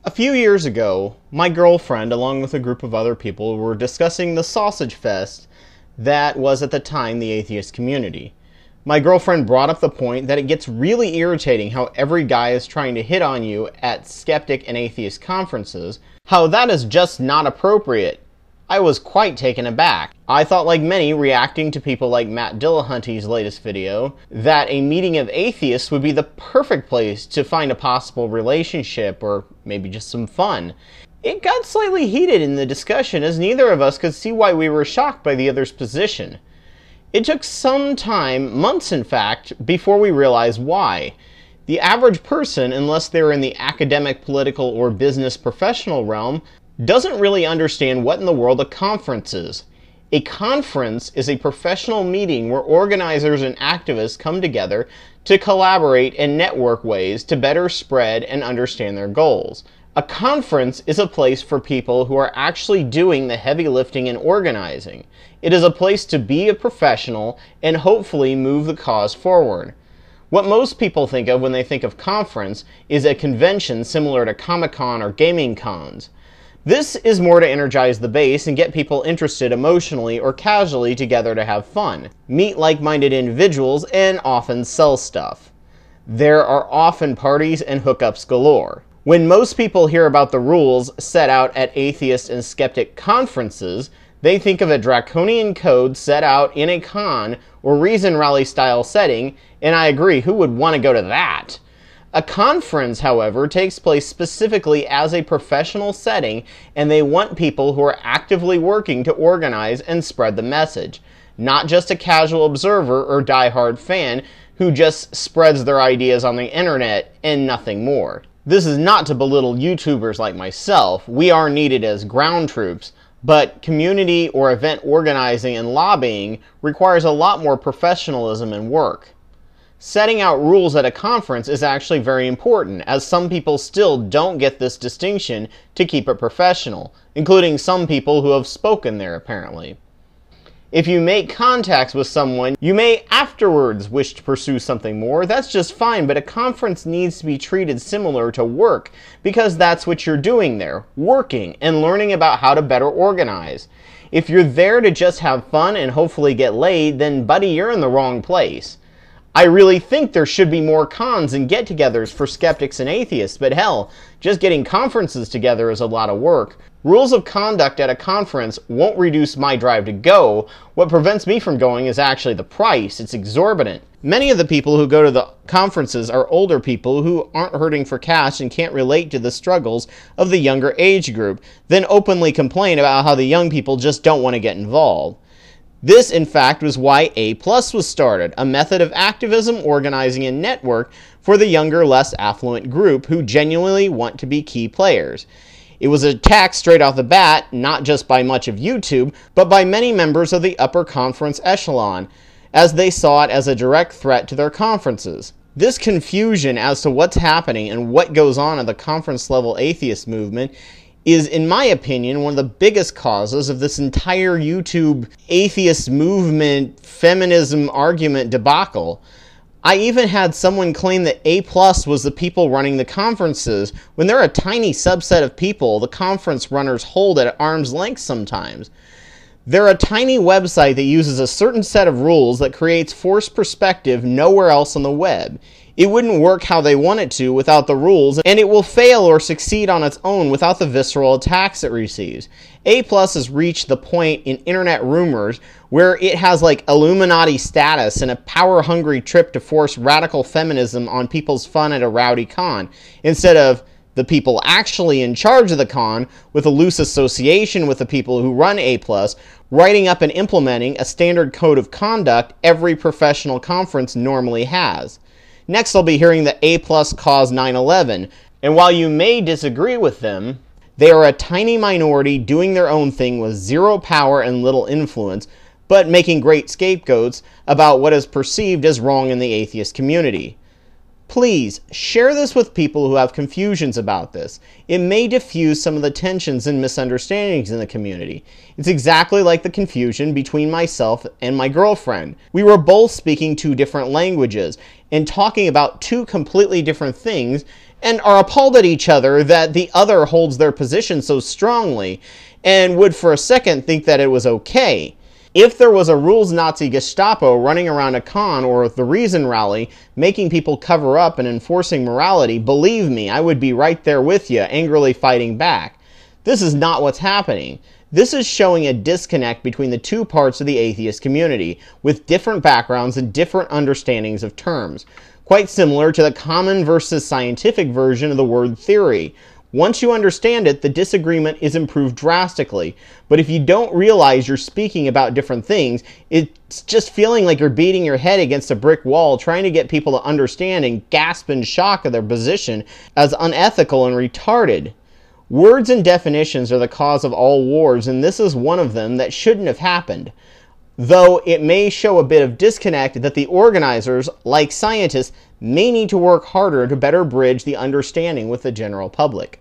A few years ago, my girlfriend, along with a group of other people, were discussing the sausage fest that was at the time the atheist community. My girlfriend brought up the point that it gets really irritating how every guy is trying to hit on you at skeptic and atheist conferences, how that is just not appropriate. I was quite taken aback. I thought, like many, reacting to people like Matt Dillahunty's latest video, that a meeting of atheists would be the perfect place to find a possible relationship or maybe just some fun. It got slightly heated in the discussion as neither of us could see why we were shocked by the other's position. It took some time, months in fact, before we realized why. The average person, unless they're in the academic, political, or business professional realm, doesn't really understand what in the world a conference is. A conference is a professional meeting where organizers and activists come together to collaborate and network ways to better spread and understand their goals. A conference is a place for people who are actually doing the heavy lifting and organizing. It is a place to be a professional and hopefully move the cause forward. What most people think of when they think of conference is a convention similar to Comic-Con or gaming cons. This is more to energize the base and get people interested emotionally or casually together to have fun, meet like-minded individuals, and often sell stuff. There are often parties and hookups galore. When most people hear about the rules set out at atheist and skeptic conferences, they think of a draconian code set out in a con or reason rally style setting, and I agree, who would want to go to that? A conference, however, takes place specifically as a professional setting, and they want people who are actively working to organize and spread the message, not just a casual observer or diehard fan who just spreads their ideas on the internet and nothing more. This is not to belittle YouTubers like myself. We are needed as ground troops, but community or event organizing and lobbying requires a lot more professionalism and work. Setting out rules at a conference is actually very important, as some people still don't get this distinction to keep it professional, including some people who have spoken there apparently. If you make contacts with someone, you may afterwards wish to pursue something more. That's just fine, but a conference needs to be treated similar to work, because that's what you're doing there, working and learning about how to better organize. If you're there to just have fun and hopefully get laid, then buddy, you're in the wrong place. I really think there should be more cons and get-togethers for skeptics and atheists, but hell, just getting conferences together is a lot of work. Rules of conduct at a conference won't reduce my drive to go. What prevents me from going is actually the price. It's exorbitant. Many of the people who go to the conferences are older people who aren't hurting for cash and can't relate to the struggles of the younger age group, then openly complain about how the young people just don't want to get involved. This, in fact, was why A+ was started, a method of activism, organizing, and network for the younger, less affluent group who genuinely want to be key players. It was attacked straight off the bat, not just by much of YouTube, but by many members of the upper conference echelon, as they saw it as a direct threat to their conferences. This confusion as to what's happening and what goes on in the conference-level atheist movement is, in my opinion, one of the biggest causes of this entire YouTube atheist movement feminism argument debacle. I even had someone claim that A+ was the people running the conferences, when they're a tiny subset of people the conference runners hold at arm's length sometimes. They're a tiny website that uses a certain set of rules that creates forced perspective nowhere else on the web. It wouldn't work how they want it to without the rules, and it will fail or succeed on its own without the visceral attacks it receives. A+ has reached the point in internet rumors where it has like Illuminati status and a power-hungry trip to force radical feminism on people's fun at a rowdy con, instead of the people actually in charge of the con, with a loose association with the people who run A+, writing up and implementing a standard code of conduct every professional conference normally has. Next, I'll be hearing that A+ caused 9/11, and while you may disagree with them, they are a tiny minority doing their own thing with zero power and little influence, but making great scapegoats about what is perceived as wrong in the atheist community. Please, share this with people who have confusions about this. It may diffuse some of the tensions and misunderstandings in the community. It's exactly like the confusion between myself and my girlfriend. We were both speaking two different languages and talking about two completely different things, and are appalled at each other that the other holds their position so strongly, and would for a second think that it was okay. If there was a rules Nazi Gestapo running around a con or the Reason rally, making people cover up and enforcing morality, believe me, I would be right there with you, angrily fighting back. This is not what's happening. This is showing a disconnect between the two parts of the atheist community, with different backgrounds and different understandings of terms. Quite similar to the common versus scientific version of the word theory. Once you understand it, the disagreement is improved drastically. But if you don't realize you're speaking about different things, it's just feeling like you're beating your head against a brick wall, trying to get people to understand and gasp in shock of their position as unethical and retarded. Words and definitions are the cause of all wars, and this is one of them that shouldn't have happened. Though it may show a bit of disconnect that the organizers, like scientists, may need to work harder to better bridge the understanding with the general public.